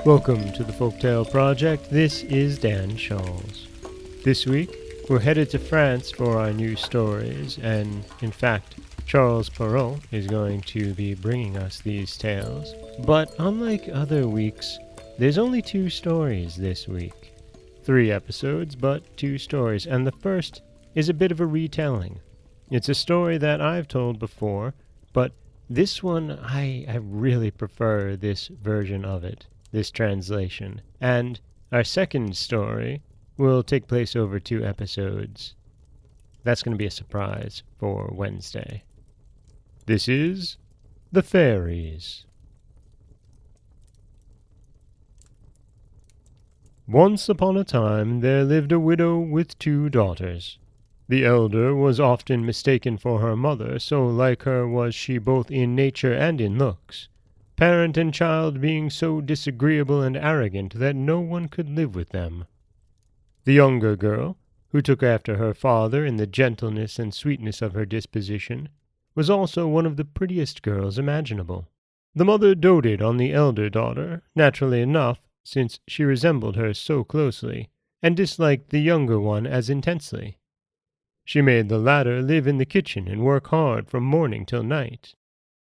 Welcome to the Folktale Project. This is Dan Scholz. This week, we're headed to France for our new stories, and in fact, Charles Perrault is going to be bringing us these tales. But unlike other weeks, there's only 2 stories this week. 3 episodes, but 2 stories, and the first is a bit of a retelling. It's a story that I've told before, but this one, I really prefer this version of it. This translation. And our second story will take place over 2 episodes. That's going to be a surprise for Wednesday. This is The Fairies. Once upon a time there lived a widow with 2 daughters. The elder was often mistaken for her mother, so like her was she both in nature and in looks. Parent and child being so disagreeable and arrogant that no one could live with them. The younger girl, who took after her father in the gentleness and sweetness of her disposition, was also one of the prettiest girls imaginable. The mother doted on the elder daughter, naturally enough, since she resembled her so closely, and disliked the younger one as intensely. She made the latter live in the kitchen and work hard from morning till night.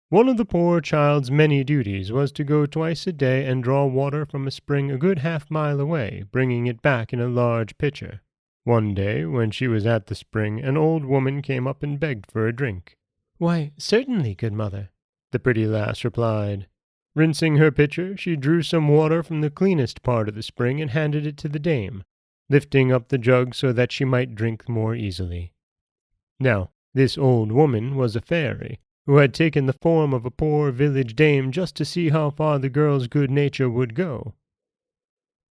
One of the poor child's many duties was to go twice a day and draw water from a spring a good half-mile away, bringing it back in a large pitcher. One day, when she was at the spring, an old woman came up and begged for a drink. "Why, certainly, good mother," the pretty lass replied. Rinsing her pitcher, she drew some water from the cleanest part of the spring and handed it to the dame, lifting up the jug so that she might drink more easily. Now, this old woman was a fairy, who had taken the form of a poor village dame just to see how far the girl's good nature would go.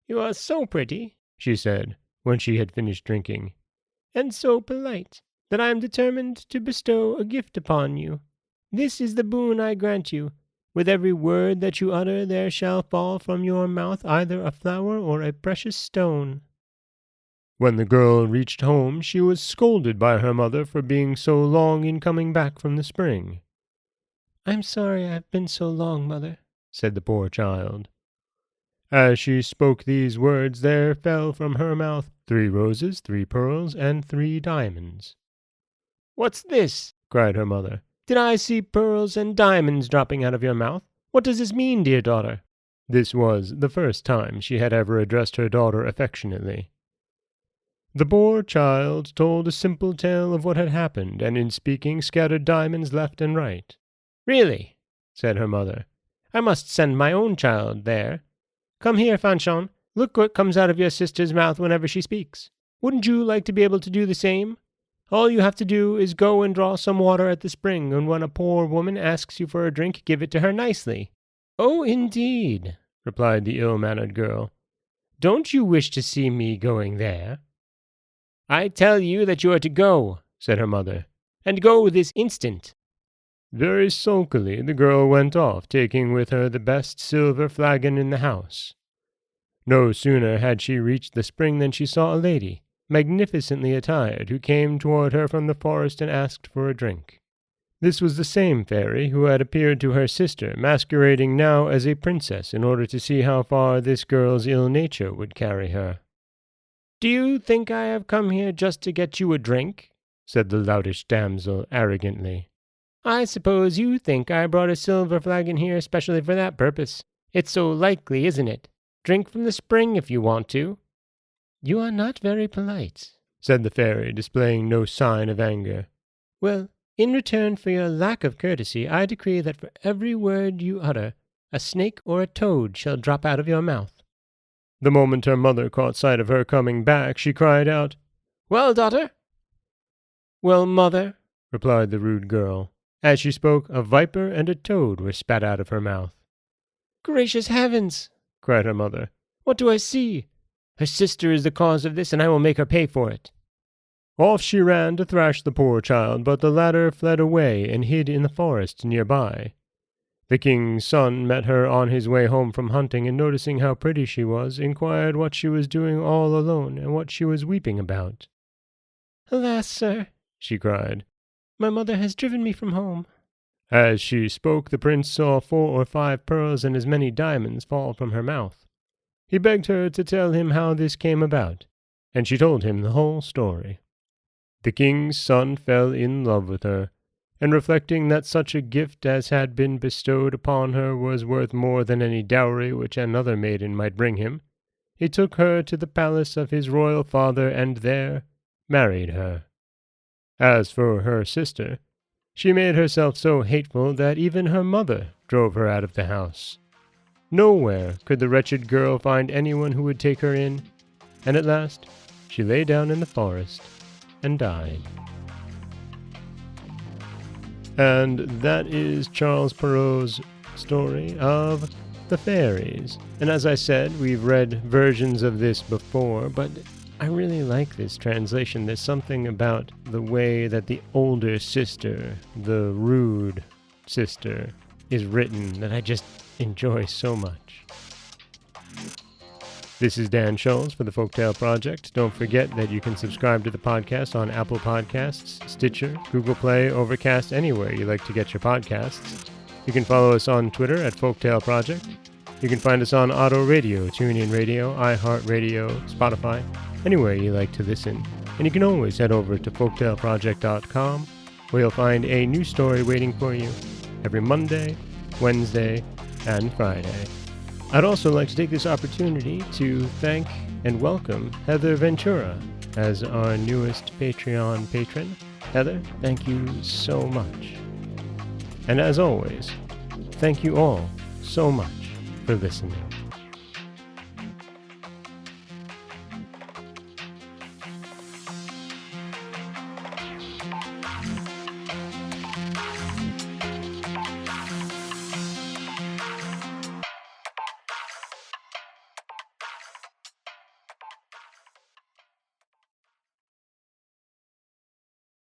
"You are so pretty," she said, when she had finished drinking, "and so polite, that I am determined to bestow a gift upon you. This is the boon I grant you. With every word that you utter there shall fall from your mouth either a flower or a precious stone." When the girl reached home, she was scolded by her mother for being so long in coming back from the spring. "I'm sorry I've been so long, mother," said the poor child. As she spoke these words, there fell from her mouth 3 roses, 3 pearls, and 3 diamonds. "What's this?" cried her mother. "Did I see pearls and diamonds dropping out of your mouth? What does this mean, dear daughter?" This was the first time she had ever addressed her daughter affectionately. The poor child told a simple tale of what had happened, and in speaking scattered diamonds left and right. "Really," said her mother, "I must send my own child there. Come here, Fanchon. Look what comes out of your sister's mouth whenever she speaks. Wouldn't you like to be able to do the same? All you have to do is go and draw some water at the spring, and when a poor woman asks you for a drink, give it to her nicely." "Oh, indeed," replied the ill-mannered girl. "Don't you wish to see me going there?" "I tell you that you are to go," said her mother, "and go this instant." Very sulkily the girl went off, taking with her the best silver flagon in the house. No sooner had she reached the spring than she saw a lady, magnificently attired, who came toward her from the forest and asked for a drink. This was the same fairy who had appeared to her sister, masquerading now as a princess in order to see how far this girl's ill nature would carry her. "Do you think I have come here just to get you a drink?" said the loutish damsel arrogantly. "I suppose you think I brought a silver flagon here especially for that purpose. It's so likely, isn't it? Drink from the spring if you want to." "You are not very polite," said the fairy, displaying no sign of anger. "Well, in return for your lack of courtesy, I decree that for every word you utter, a snake or a toad shall drop out of your mouth." The moment her mother caught sight of her coming back, she cried out, "Well, daughter?" "Well, mother," replied the rude girl. As she spoke, a viper and a toad were spat out of her mouth. "Gracious heavens!" cried her mother. "What do I see? Her sister is the cause of this, and I will make her pay for it." Off she ran to thrash the poor child, but the latter fled away and hid in the forest near by. The king's son met her on his way home from hunting, and noticing how pretty she was, inquired what she was doing all alone, and what she was weeping about. "Alas, sir," she cried. "My mother has driven me from home." As she spoke, the prince saw 4 or 5 pearls and as many diamonds fall from her mouth. He begged her to tell him how this came about, and she told him the whole story. The king's son fell in love with her, and reflecting that such a gift as had been bestowed upon her was worth more than any dowry which another maiden might bring him, he took her to the palace of his royal father and there married her. As for her sister, she made herself so hateful that even her mother drove her out of the house. Nowhere could the wretched girl find anyone who would take her in, and at last she lay down in the forest and died. And that is Charles Perrault's story of the Fairies. And as I said, we've read versions of this before, but I really like this translation. There's something about the way that the older sister, the rude sister, is written that I just enjoy so much. This is Dan Scholes for the Folktale Project. Don't forget that you can subscribe to the podcast on Apple Podcasts, Stitcher, Google Play, Overcast, anywhere you like to get your podcasts. You can follow us on Twitter at Folktale Project. You can find us on Auto Radio, TuneIn Radio, iHeartRadio, Spotify, anywhere you like to listen. And you can always head over to folktaleproject.com, where you'll find a new story waiting for you every Monday, Wednesday, and Friday. I'd also like to take this opportunity to thank and welcome Heather Ventura as our newest Patreon patron. Heather, thank you so much. And as always, thank you all so much for listening.